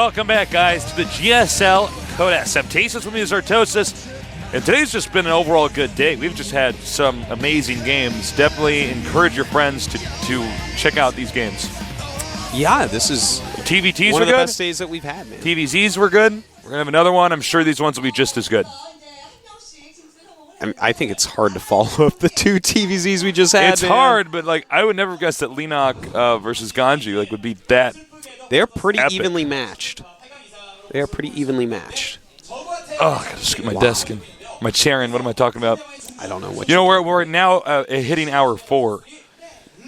Welcome back, guys, to the GSL Codex. I'm Tasis with me is Artosis, and today's just been an overall good day. We've just had some amazing games. Definitely encourage your friends to check out these games. Yeah, this is TVTs one were of the good. best days that we've had, man. TVZs were good. We're going to have another one. I'm sure these ones will be just as good. I think it's hard to follow up the two TVZs we just had. It's hard, but like I would never guess that Linok versus Ganji would be that. They're pretty epic. evenly matched. They are pretty evenly matched. Oh, I gotta just get my desk and my chair in. What am I talking about? I don't know what. You know, we're now hitting hour 4,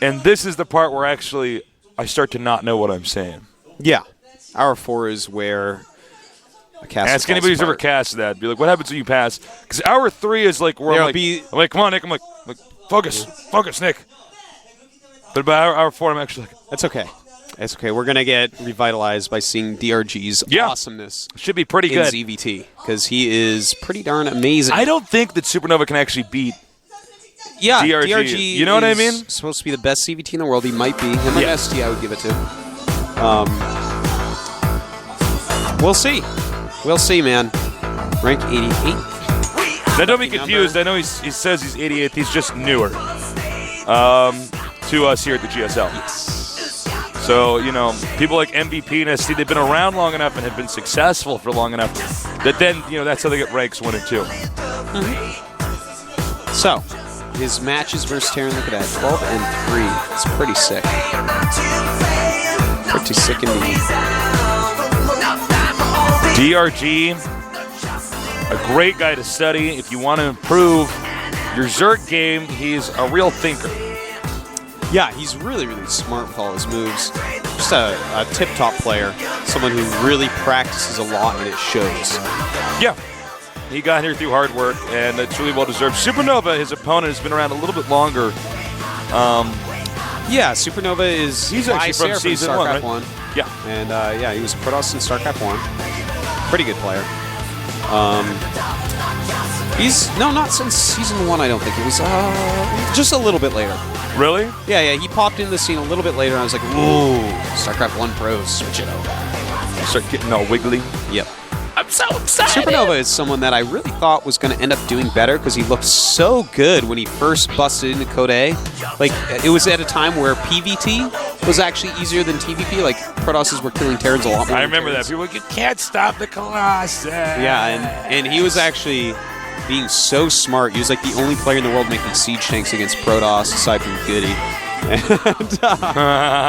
and this is the part where actually I start to not know what I'm saying. Yeah, hour 4 is where a cast. Ask anybody who's ever cast that. Be like, what happens when you pass? Because hour 3 is like where I'm like, come on, Nick. I'm like focus, Nick. But by hour 4, I'm actually like, that's okay. It's okay. We're going to get revitalized by seeing DRG's awesomeness. Should be pretty good. In ZVT, because he is pretty darn amazing. I don't think that SuperNova can actually beat DRG. You know what I mean? Supposed to be the best CVT in the world. He might be. And my ST, I would give it to. We'll see. We'll see, man. Rank 88. Now, don't be confused. I know he says he's 88th. He's just newer to us here at the GSL. Yes. So, you know, people like MVP and ST, they've been around long enough and have been successful for long enough that then, you know, that's how they get ranks 1 and 2. Mm-hmm. So, his matches versus Terran, look at that, 12 and 3. It's pretty sick. Pretty sick indeed. DRG, a great guy to study. If you want to improve your Zerg game, he's a real thinker. Yeah, he's really, really smart with all his moves. Just a tip-top player. Someone who really practices a lot, and it shows. Yeah. He got here through hard work, and it's really well-deserved. SuperNova, his opponent, has been around a little bit longer. Yeah, SuperNova is... He's actually from Season StarCraft 1, right? 1. Yeah. And, yeah, he was Protoss in StarCraft 1. Pretty good player. He's... No, not since Season 1, I don't think. It was just a little bit later. Really? Yeah, he popped into the scene a little bit later, and I was like, whoa, StarCraft 1 Pros, switch it over. Start getting all wiggly. Yep. I'm so excited! SuperNova is someone that I really thought was going to end up doing better because he looked so good when he first busted into Code A. Like, it was at a time where PvT was actually easier than TVP. Like, Protosses were killing Terrans a lot more. I remember that. People were like, you can't stop the Colossus. Yeah, and he was actually... being so smart. He was like the only player in the world making siege tanks against Protoss, aside from Goody. And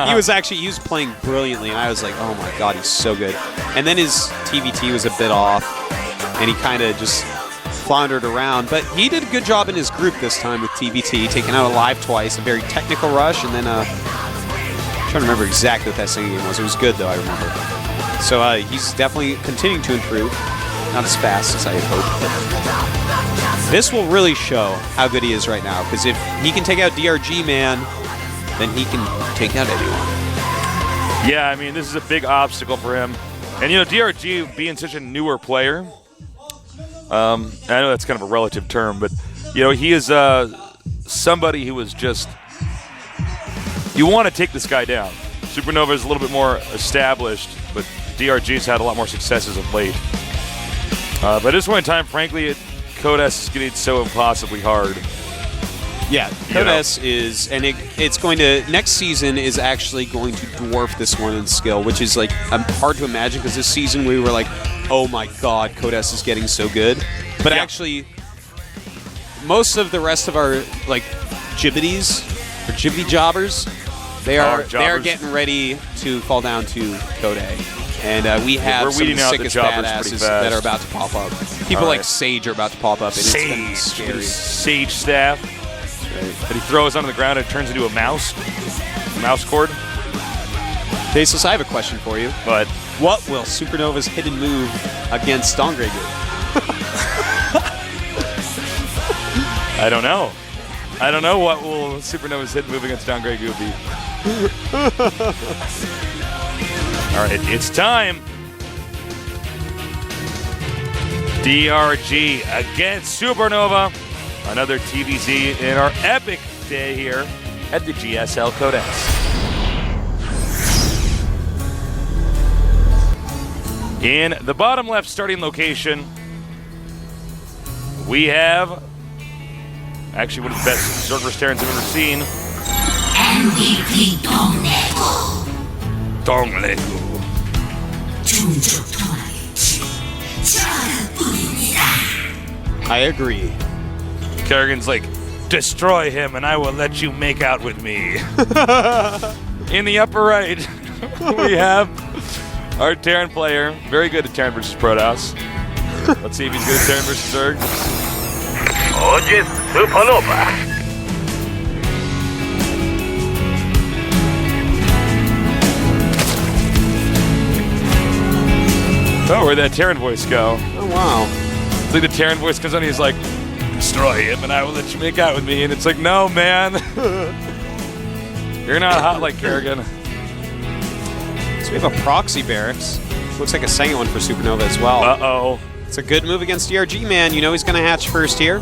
he was playing brilliantly, and I was like, oh my god, he's so good. And then his TVT was a bit off, and he kind of just floundered around. But he did a good job in his group this time with TVT, taking out Alive twice, a very technical rush, and then I'm trying to remember exactly what that second game was. It was good, though, I remember. So he's definitely continuing to improve. Not as fast as I had hoped. This will really show how good he is right now, because if he can take out DRG, man, then he can take out anyone. Yeah, I mean, this is a big obstacle for him. And, you know, DRG being such a newer player, I know that's kind of a relative term, but, you know, he is somebody who is just, you want to take this guy down. SuperNova is a little bit more established, but DRG's had a lot more successes of late. But at this point in time, frankly, Codes is getting so impossibly hard. Yeah, Codes is, and it's going to, next season is actually going to dwarf this one in skill, which is like hard to imagine because this season we were like, oh my god, Codes is getting so good. But actually, most of the rest of our like jibbities, or jibbity jobbers, they are getting ready to fall down to Code A. And we have some of the sickest badasses that are about to pop up. People like Sage are about to pop up, and it's going to be scary. Sage staff that he throws onto the ground and it turns into a mouse cord. Taseless, I have a question for you. But what will SuperNova's hidden move against DongRaeGu? I don't know. I don't know what will SuperNova's hidden move against DongRaeGu be. All right, it's time. DRG against SuperNova. Another TVZ in our epic day here at the GSL Codex. In the bottom left starting location, we have actually one of the best Zergers Terrans I've ever seen. MVP DongRaeGu. DongRaeGu. I agree. Kerrigan's like, destroy him and I will let you make out with me. In the upper right, we have our Terran player. Very good at Terran versus Protoss. Let's see if he's good at Terran versus Zerg. SuperNova. Oh, where'd that Terran voice go? Oh, wow. It's like the Terran voice comes on and he's like, destroy him and I will let you make out with me. And it's like, no, man. You're not hot like Kerrigan. So we have a proxy barracks. Looks like a second one for SuperNova as well. Uh-oh. It's a good move against DRG, man. You know he's going to hatch first here.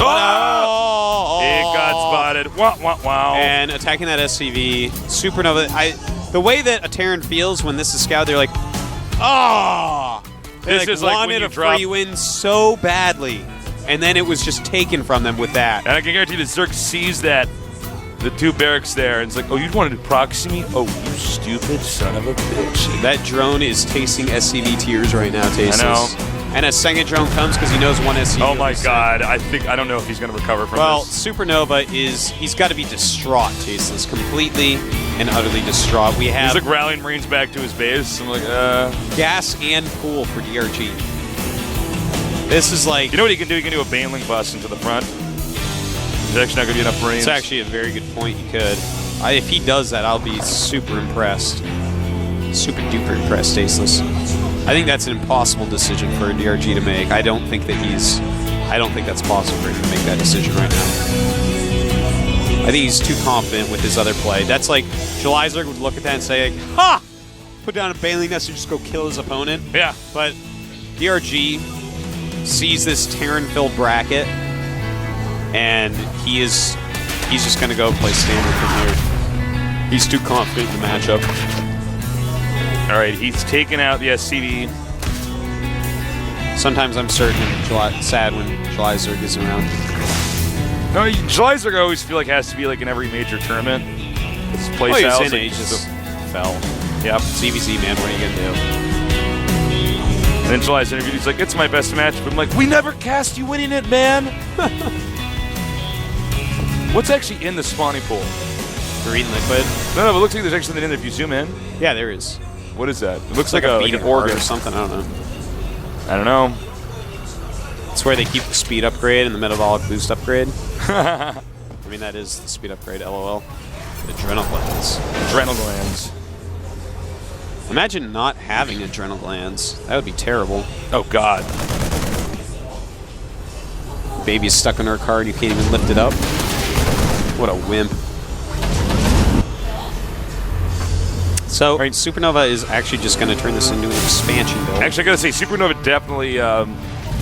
Oh! It got spotted. Wah, wah, wow. And attacking that SCV. SuperNova. The way that a Terran feels when this is scouted, they're like, oh! They This is like when wanted you a drop- free win so badly. And then it was just taken from them with that. And I can guarantee that Zerg sees that, the two barracks there, and it's like, oh, you wanted to proxy me? Oh, you stupid son of a bitch. That drone is tasting SCV tears right now, Tasteless. I know. And a second drone comes because he knows one SCV. Oh my god, I don't know if he's going to recover from Well, this. SuperNova he's got to be distraught, Tasteless. Completely and utterly distraught. We have He's like rallying Marines back to his base. I'm like, gas and pool for DRG. This is like... You know what he can do? He can do a Baneling bus into the front. There's actually not going to be enough Marines. It's actually a very good point. You could. If he does that, I'll be super impressed. Super duper impressed, Tasteless. I think that's an impossible decision for DRG to make. I don't think that's possible for him to make that decision right now. I think he's too confident with his other play. That's like, Jelizer would look at that and say, like, ha! Put down a Baneling nest and just go kill his opponent. Yeah. But DRG sees this Terran-filled bracket, and he's just going to go play standard from here. He's too confident in the matchup. All right, he's taken out the SCV. Sometimes I'm certain and sad when Jelizer is around. No, Jelizer I always feel like has to be like in every major tournament. His play Oh, styles, he's in like, it. He just fell. Yep. CVZ, man, what are you going to do? And then Jelizer interviewed, he's like, it's my best match. But I'm like, we never cast you winning it, man. What's actually in the spawning pool? Green liquid. No, but it looks like there's actually something in there if you zoom in. Yeah, there is. What is that? It looks It's like like beating an organ or something. I don't know. I don't know. It's where they keep the speed upgrade and the metabolic boost upgrade. I mean, that is the speed upgrade, LOL. The adrenal glands. Adrenal glands. Imagine not having adrenal glands. That would be terrible. Oh, God. Baby's stuck in her car and you can't even lift it up. What a wimp. So, all right, SuperNova is actually just going to turn this into an expansion build. Actually, I gotta say, SuperNova definitely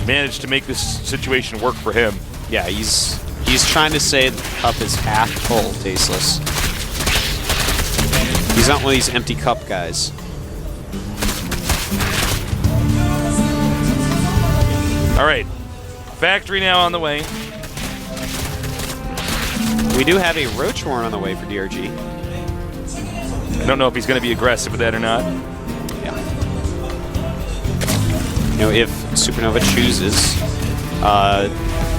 managed to make this situation work for him. Yeah, he's trying to say the cup is half full, Tasteless. He's not one of these empty cup guys. All right, factory now on the way. We do have a Roach Warren on the way for DRG. I don't know if he's going to be aggressive with that or not. Yeah. You know, if SuperNova chooses,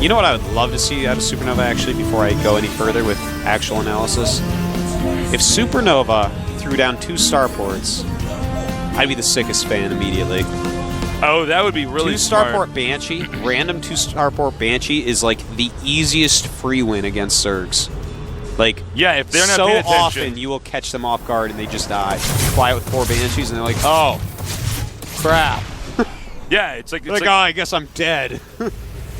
you know what I would love to see out of SuperNova actually before I go any further with actual analysis? If SuperNova threw down 2 starports, I'd be the sickest fan immediately. Oh, that would be really 2 smart. starport Banshee, random 2 starport Banshee is like the easiest free win against Zergs. Like, Yeah, if they're not so paying attention. often you will catch them off guard and they just die. Fly out with 4 Banshees and they're like, oh, crap. Yeah, it's like, Like, oh, I guess I'm dead. all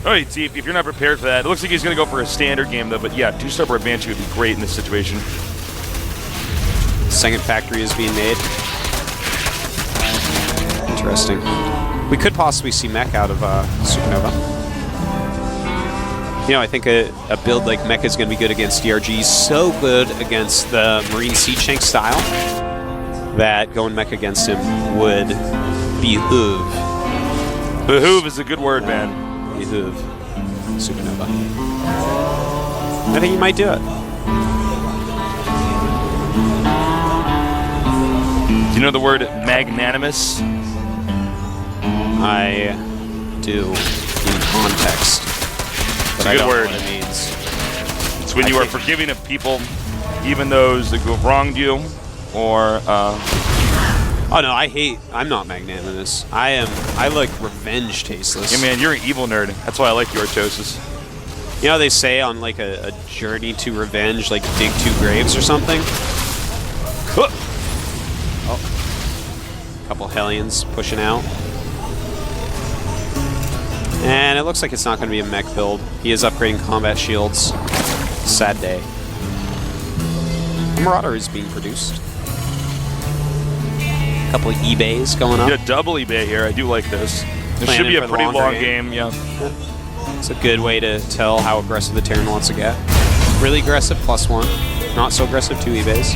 right, see, if you're not prepared for that, it looks like he's going to go for a standard game, though. But yeah, 2-star Banshee would be great in this situation. Second factory is being made. Interesting. We could possibly see mech out of SuperNova. You know, I think a build like Mech is going to be good against DRG. So good against the Marine Siege Tank style that going Mech against him would behoove. Behoove is a good word, man. Behoove. SuperNova. I think he might do it. Do you know the word magnanimous? I do in context. But a I good don't word. know what it means. It's when you are forgiving of people, even those that have wronged you, or Oh no, I'm not magnanimous. I like revenge tasteless. yeah, man, you're an evil nerd. That's why I like you, Artosis. You know they say on like a journey to revenge, like dig 2 graves or something? Oh. Couple Hellions pushing out. And it looks like it's not going to be a mech build. He is upgrading combat shields. Sad day. Marauder is being produced. A couple of eBays going up. Yeah, double eBay here. I do like this. This Planning should be a for the pretty longer long game. game. Yeah. It's a good way to tell how aggressive the Terran wants to get. Really aggressive, +1. Not so aggressive, 2 eBays.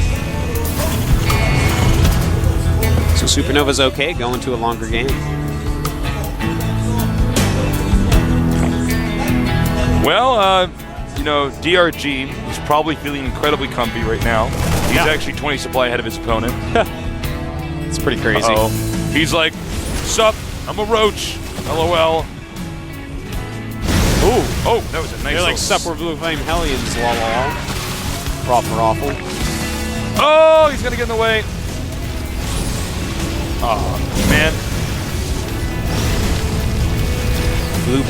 So SuperNova's okay, going to a longer game. Well, you know, DRG is probably feeling incredibly comfy right now. He's actually 20 supply ahead of his opponent. It's pretty crazy. Uh-oh. He's like, sup, I'm a roach. LOL. Ooh, oh, that was a nice You're like, little sup, we're Blue Flame Hellions, la la la. Raffle. Oh, he's going to get in the way. Oh, man. Blue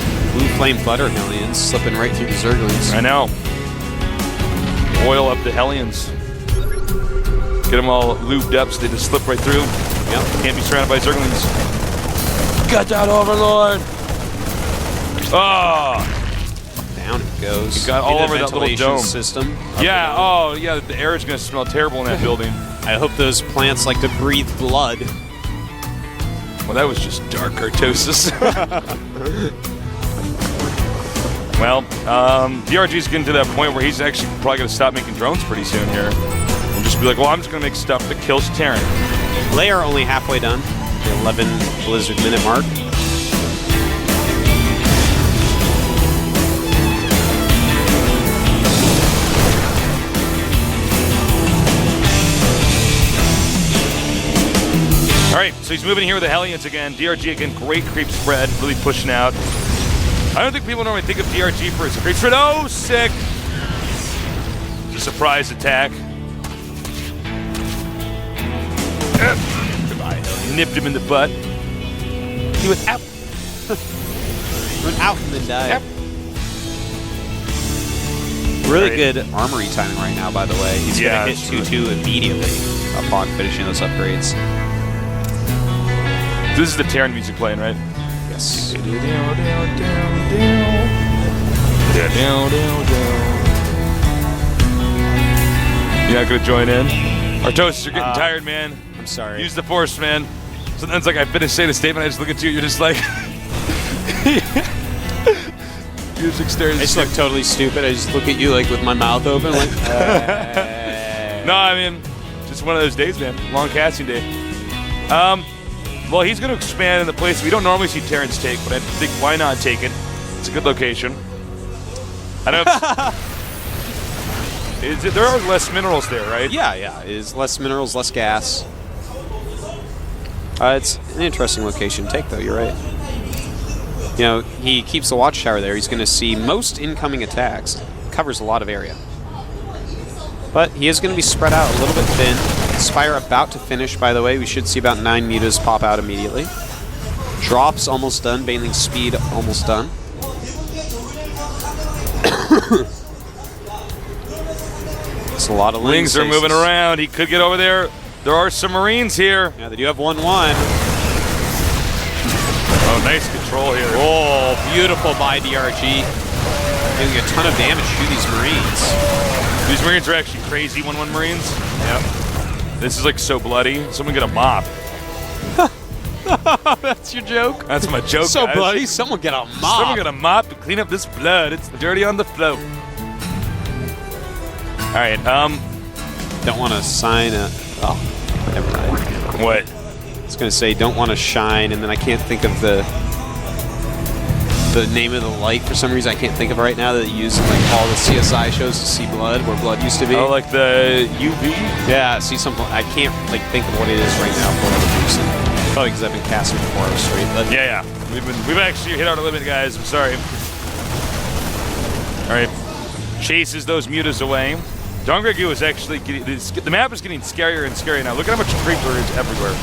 Flame Butter Hellions slipping right through the Zerglings. I know. Oil up the Hellions. Get them all lubed up so they just slip right through. Yep. Can't be surrounded by Zerglings. Got that, Overlord! Oh! Down it goes. Got all over that little ventilation dome. system. Yeah, oh, yeah, the air is going to smell terrible in that building. I hope those plants like to breathe blood. Well, that was just dark Artosis. Well, DRG's getting to that point where he's actually probably going to stop making drones pretty soon here. And just be like, well, I'm just going to make stuff that kills Terran. They are only halfway done. The 11 Blizzard minute mark. All right, so he's moving here with the Hellions again. DRG again, great creep spread, really pushing out. I don't think people normally think of DRG for his creep spread. Oh, sick! It's a surprise attack. Goodbye, Hellion. Nipped him in the butt. He was out. Went out and then died. Yep. Really Right. good armory timing right now, by the way. He's Yeah, going to hit that's 2-2 immediately upon finishing those upgrades. This is the Terran music playing, right? Yes. You're not gonna join in? Artosis, you're getting tired, man. I'm sorry. Use the force, man. Sometimes like I finish saying a statement, I just look at you, you're just like you just stare. I just look totally stupid. I just look at you like with my mouth open, like. No, I mean, just one of those days, man. Long casting day. Well, he's going to expand in the place we don't normally see Terrans take, but I think why not take it? It's a good location. I don't know. There are less minerals there, right? Yeah. It is less minerals, less gas. It's an interesting location to take, though. You're right. You know, he keeps the watchtower there. He's going to see most incoming attacks. Covers a lot of area. But he is going to be spread out a little bit thin. Spire about to finish, by the way. We should see about 9 mutas pop out immediately. Drops almost done. Baneling speed almost done. It's a lot of Wings are moving around. He could get over there. There are some Marines here. Yeah, they do have 1-1. Oh, nice control here. Oh, beautiful by DRG. Doing a ton of damage to these Marines. These Marines are actually crazy 1-1 Marines. Yep. This is like so bloody. Someone get a mop. That's your joke? That's my joke, So guys. bloody, someone get a mop. Someone get a mop and clean up this blood. It's dirty on the floor. All right, Don't want to sign a... Oh, never mind. what? was going to say, don't want to shine, and then I can't think of the name of the light for some reason. I can't think of it right now that they use in like all the CSI shows to see blood, where blood used to be. Oh, like the UV? Yeah, see something. I can't like think of what it is right now for whatever reason. Probably because I've been casting for 4 hours straight. But Yeah. We've actually hit our limit, guys. I'm sorry. All right. Chases those mutas away. DongRaeGu is actually getting, the map is getting scarier and scarier now. Look at how much creep there is everywhere.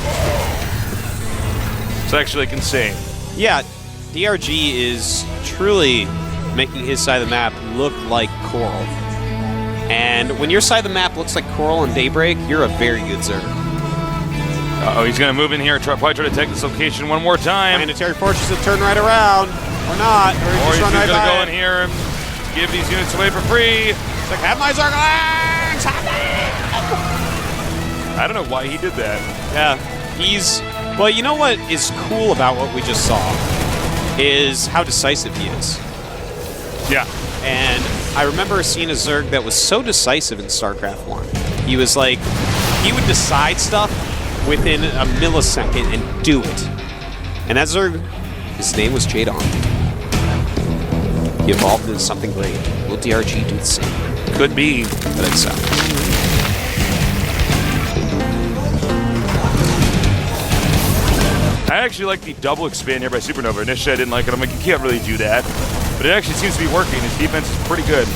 It's actually like insane. yeah, DRG is truly making his side of the map look like Coral. And when your side of the map looks like Coral and Daybreak, you're a very good Zerg. Uh-oh, he's going to move in here, probably try to take this location one more time. Planetary Fortress will turn right around. Or not. Or Or just he's run right going to by go it. in here and give these units away for free. It's like, have my Zerglings! I don't know why he did that. Yeah, he's... Well, you know what is cool about what we just saw? Is how decisive he is. Yeah. And I remember seeing a Zerg that was so decisive in StarCraft 1. He was like... He would decide stuff within a millisecond and do it. And that Zerg, his name was Jadon. He evolved into something great. Will DRG do the same? Could be. I think so. I actually like the double expand here by SuperNova. Initially, I didn't like it. I'm like, you can't really do that. But it actually seems to be working. His defense is pretty good.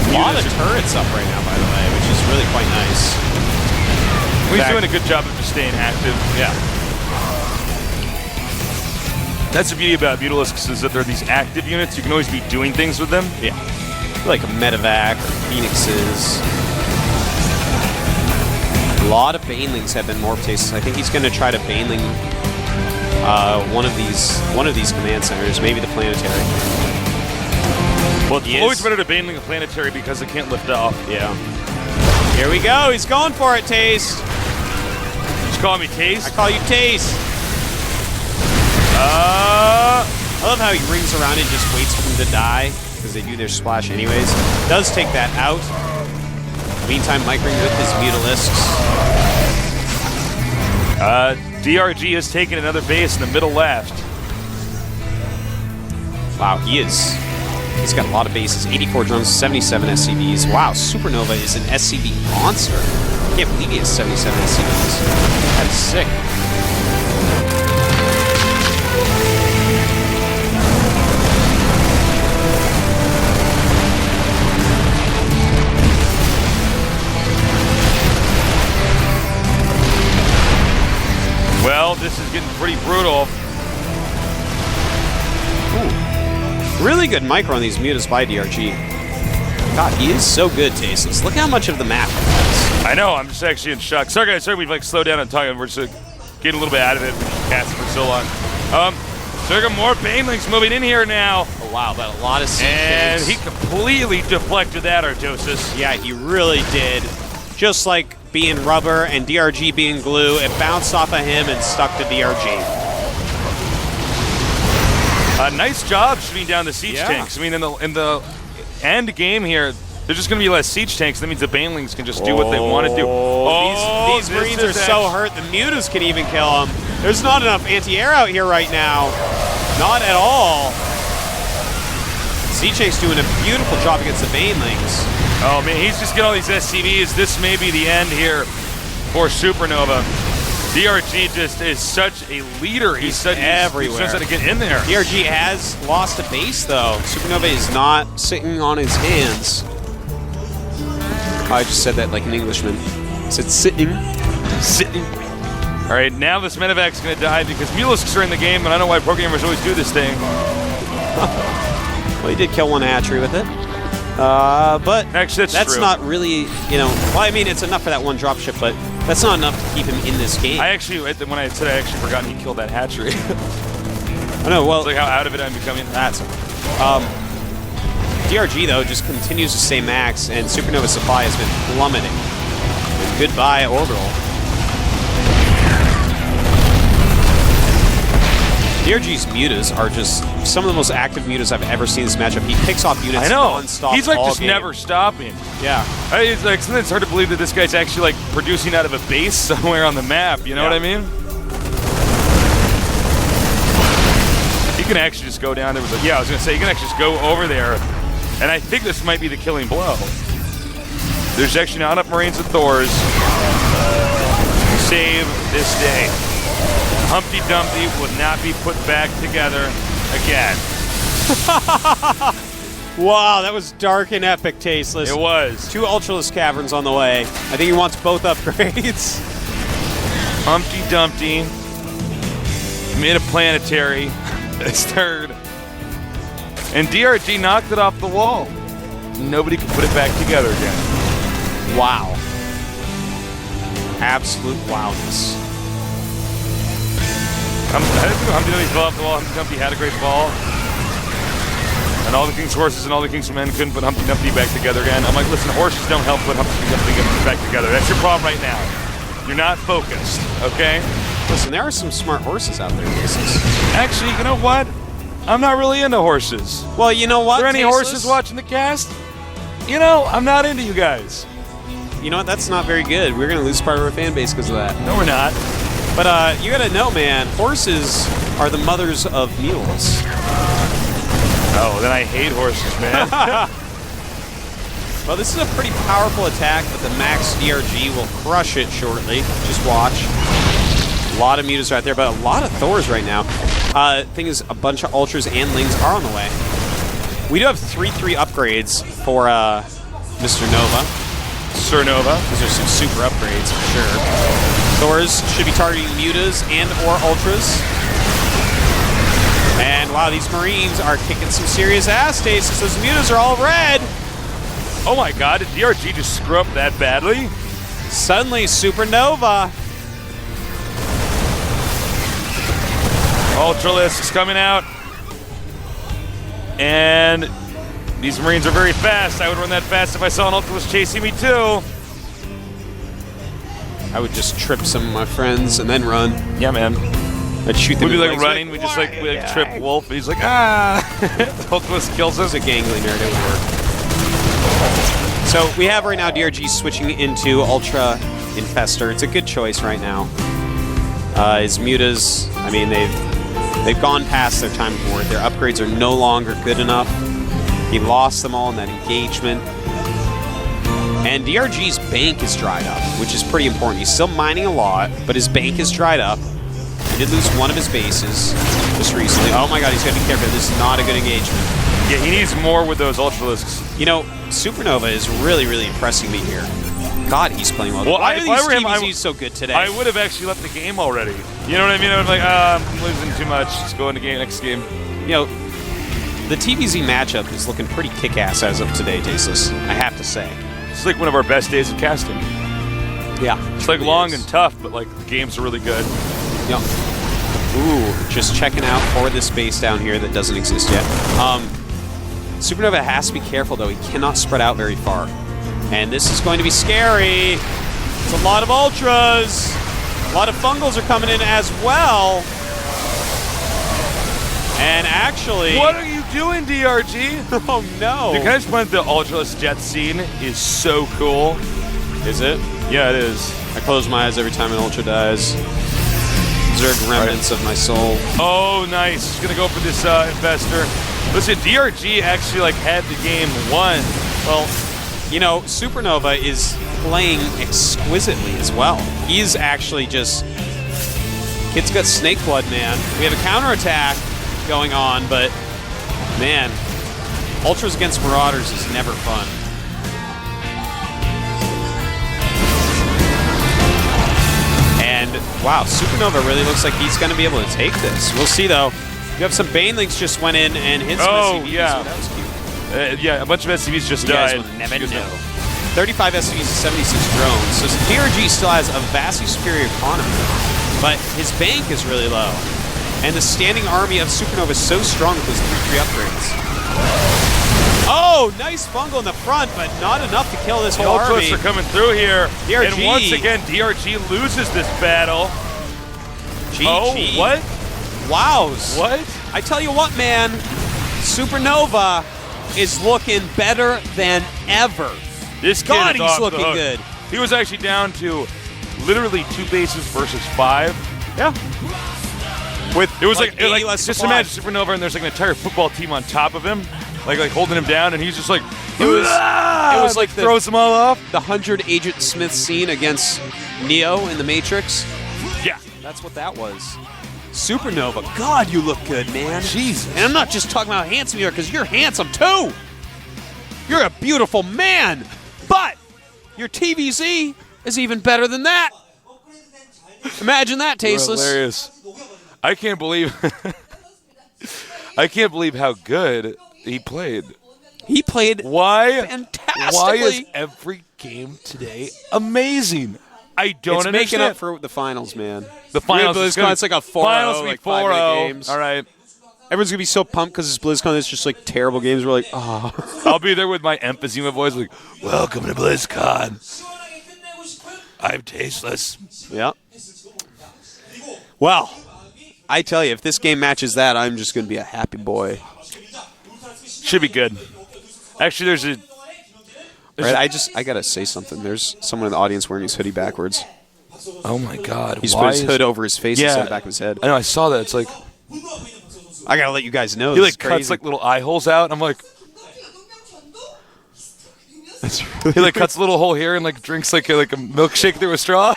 A lot of turrets up right now, by the way, which is really quite nice. He's fact- doing a good job of just staying active. Yeah. That's the beauty about Mutalisks is that they're these active units. You can always be doing things with them. Yeah. Like a Medevac or Phoenixes. A lot of Banelings have been morph tastes. I think he's going to try to Baneling one of these command centers, maybe the planetary. Well, it's He always is. better to Baneling a planetary because it can't lift off. Yeah. Here we go. He's going for it, Taste. Just call me Taste. I call you Taste. I love how he rings around and just waits for them to die because they do their splash anyways. Does take that out. Meantime, Micring with his Mutalisks. DRG has taken another base in the middle left. Wow, he's got a lot of bases. 84 drones, 77 SCVs. Wow, SuperNova is an SCV monster. I can't believe he has 77 SCVs. That's sick. Well, this is getting pretty brutal. Ooh. Really good micro on these mutas by DRG. God, he is so good, Tasteless. Look how much of the map he has. I know, I'm just actually in shock. Sorry guys, sorry we've like slowed down and talking. We're just getting a little bit out of it. We've been casting for so long. So there are more Banelings moving in here now. Oh, wow, but a lot of siege And tanks. he completely deflected that, Artosis. Yeah, he really did. Just like being rubber and DRG being glue, it bounced off of him and stuck to DRG. Nice job shooting down the siege Yeah. tanks. I mean, in the end game here, there's just going to be less siege tanks. That means the Banelings can just do what they want to do. These Marines are so hurt, the mutas can even kill them. There's not enough anti-air out here right now. Not at all. Siege tank's doing a beautiful job against the Banelings. Oh man, he's just getting all these SCVs. This may be the end here for SuperNova. DRG just is such a leader. He's everywhere. He knows how to get in there. DRG has lost a base, though. SuperNova is not sitting on his hands. I just said that like an Englishman. I said sitting. Sitting. All right, now this Medevac's going to die because Mutalisks are in the game, and I don't know why programmers always do this thing. Well, he did kill one hatchery with it. But Actually, that's true. not really, you know, well, I mean, it's enough for that one dropship, but that's not enough to keep him in this game. I actually, when I said I actually forgot he killed that hatchery. I know, well, It's like how out of it I'm becoming. that's DRG, though, just continues to stay max, and SuperNova supply has been plummeting. And goodbye, Orbital. DRG's mutas are just some of the most active mutas I've ever seen in this matchup. He picks off units I know. non-stop. He's like all just game. never stopping. Yeah. It's like sometimes it's hard to believe that this guy's actually like producing out of a base somewhere on the map. You know what I mean? He can actually just go down there with yeah, I was gonna say, you can actually just go over there, and I think this might be the killing blow. There's actually not enough Marines and Thors to save this day. Humpty Dumpty will not be put back together again. Wow, that was dark and epic, Tasteless. It was. 2 Ultralisk Caverns on the way. I think he wants both upgrades. Humpty Dumpty made a planetary. It's third. And DRG knocked it off the wall. Nobody could put it back together again. Wow. Absolute wildness. Humpty Dumpty fell off the wall. Humpty Dumpty had a great fall. And all the King's horses and all the King's men couldn't put Humpty Dumpty back together again. I'm like, listen, horses don't help put Humpty Dumpty back together. That's your problem right now. You're not focused, okay? Listen, there are some smart horses out there, Tasteless. Actually, you know what? I'm not really into horses. Well, you know what, Are there any Tasteless? horses watching the cast? You know, I'm not into you guys. You know what? That's not very good. We're going to lose part of our fan base because of that. No, we're not. But you got to know, man, horses are the mothers of mules. Oh, then I hate horses, man. Well, this is a pretty powerful attack, but the max DRG will crush it shortly. Just watch. A lot of mutas right there, but a lot of Thors right now. Thing is, a bunch of Ultras and Lings are on the way. We do have 3-3 upgrades for Mr. Nova. Sir Nova. Those are some super upgrades for sure. Thors should be targeting mutas and or Ultras. And wow, these Marines are kicking some serious ass, Tasteless. Those mutas are all red. Oh my god, did DRG just screw up that badly? Suddenly, SuperNova. Ultralisk is coming out. And these Marines are very fast. I would run that fast if I saw an Ultralisk chasing me too. I would just trip some of my friends and then run. Yeah, man. I'd shoot them. We'd be in the like legs, running, we just like trip Wolf, and he's like, ah! Ultralisk kills us. He's a gangly nerd, it would work. So we have right now DRG switching into Ultra Infestor. It's a good choice right now. His mutas, I mean, they've gone past their time of war. Their upgrades are no longer good enough. He lost them all in that engagement. And DRG's bank is dried up, which is pretty important. He's still mining a lot, but his bank is dried up. He did lose one of his bases just recently. Oh my god, he's got to be careful. This is not a good engagement. Yeah, he needs more with those Ultralisks. You know, SuperNova is really, really impressing me here. God, he's playing well. Well, Why if are I these were him, TVZs so good today? I would have actually left the game already. You know what I mean? I was like, I'm losing too much. Let's go into next game. You know, the TVZ matchup is looking pretty kick-ass as of today, Tasteless. I have to say. It's like one of our best days of casting. Yeah. It's like long and tough, but like the games are really good. Yeah. Ooh, just checking out for this base down here that doesn't exist yet. SuperNova has to be careful, though. He cannot spread out very far. And this is going to be scary. It's a lot of Ultras. A lot of Fungals are coming in as well. And actually... What are you doing, DRG? Oh, no. Dude, can I just point out the Ultralisk jet scene is so cool. Is it? Yeah, it is. I close my eyes every time an Ultra dies. Zerg remnants of my soul. Oh, nice. He's going to go for this Infestor. Listen, DRG actually like had the game won. Well, you know, SuperNova is playing exquisitely as well. He's actually just... Kid's got snake blood, man. We have a counterattack going on, but, man, Ultras against Marauders is never fun. And, wow, SuperNova really looks like he's going to be able to take this. We'll see, though. You have some Banelings just went in and hit some SCVs. Yeah. So that was cute. Yeah, a bunch of SCVs just You guys died. will never know. 35 SCVs and 76 drones. So DRG still has a vastly superior economy, but his bank is really low. And the standing army of SuperNova is so strong with those 3-3 upgrades. Oh, nice fungal in the front, but not enough to kill this whole army. Ultras are coming through here. DRG. And once again, DRG loses this battle. GG. Oh, what? Wows. What? I tell you what, man. SuperNova is looking better than ever. This kid God, is he's off the looking hook. good. He was actually down to literally 2 bases versus 5. Yeah. With It was like less just supply. imagine SuperNova and there's like an entire football team on top of him, like holding him down, and he's just like, It was like the throws them all off. 100 Agent Smith scene against Neo in The Matrix. Yeah. That's what that was. SuperNova, God, you look good, man. Jesus. And I'm not just talking about how handsome you are, because you're handsome too. You're a beautiful man. But your TVZ is even better than that. Imagine that, Tasteless. Hilarious. I can't believe I can't believe how good he played. He played Why? fantastically. Why is every game today amazing? I don't It's understand. making up for the finals, man. the finals. With BlizzCon, it's like a 4-0, finals like week 4-0. 5-minute games. All right. Everyone's going to be so pumped because it's BlizzCon. It's just like terrible games. We're like, oh. I'll be there with my emphysema voice, like, "Welcome to BlizzCon. I'm tasteless." Yeah. Well, I tell you, if this game matches that, I'm just going to be a happy boy. Should be good. Actually, there's a. Right, I got to say something. There's someone in the audience wearing his hoodie backwards. Oh my God! He's why put his hood over his face instead of the back of his head. I know. I saw that. It's like I got to let you guys know. he This like is cuts crazy. like little eye holes out. I'm like, That's really he like cuts a little hole here and like drinks like a milkshake through a straw.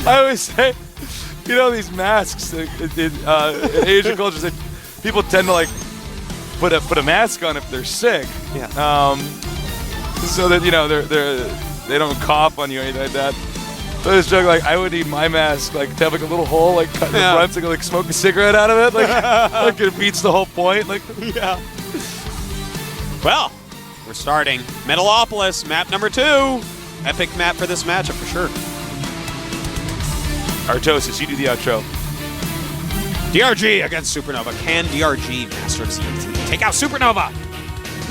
I always say, you know, these masks in Asian cultures, that people tend to like put a mask on if they're sick. Yeah. So that, you know, they don't cough on you or anything like that. So I was joking, like, I would need my mask like to have like a little hole like cut in the front so I could like smoke a cigarette out of it. Like it beats the whole point. Like, Yeah. Well, we're starting Metalopolis, map number 2. Epic map for this matchup for sure. Artosis, you do the outro. DRG against SuperNova. Can DRG master take out SuperNova?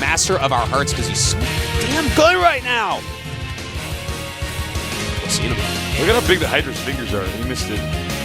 Master of our hearts because he's so damn good right now. We'll see in a minute. Look at how big the Hydra's fingers are. You missed it.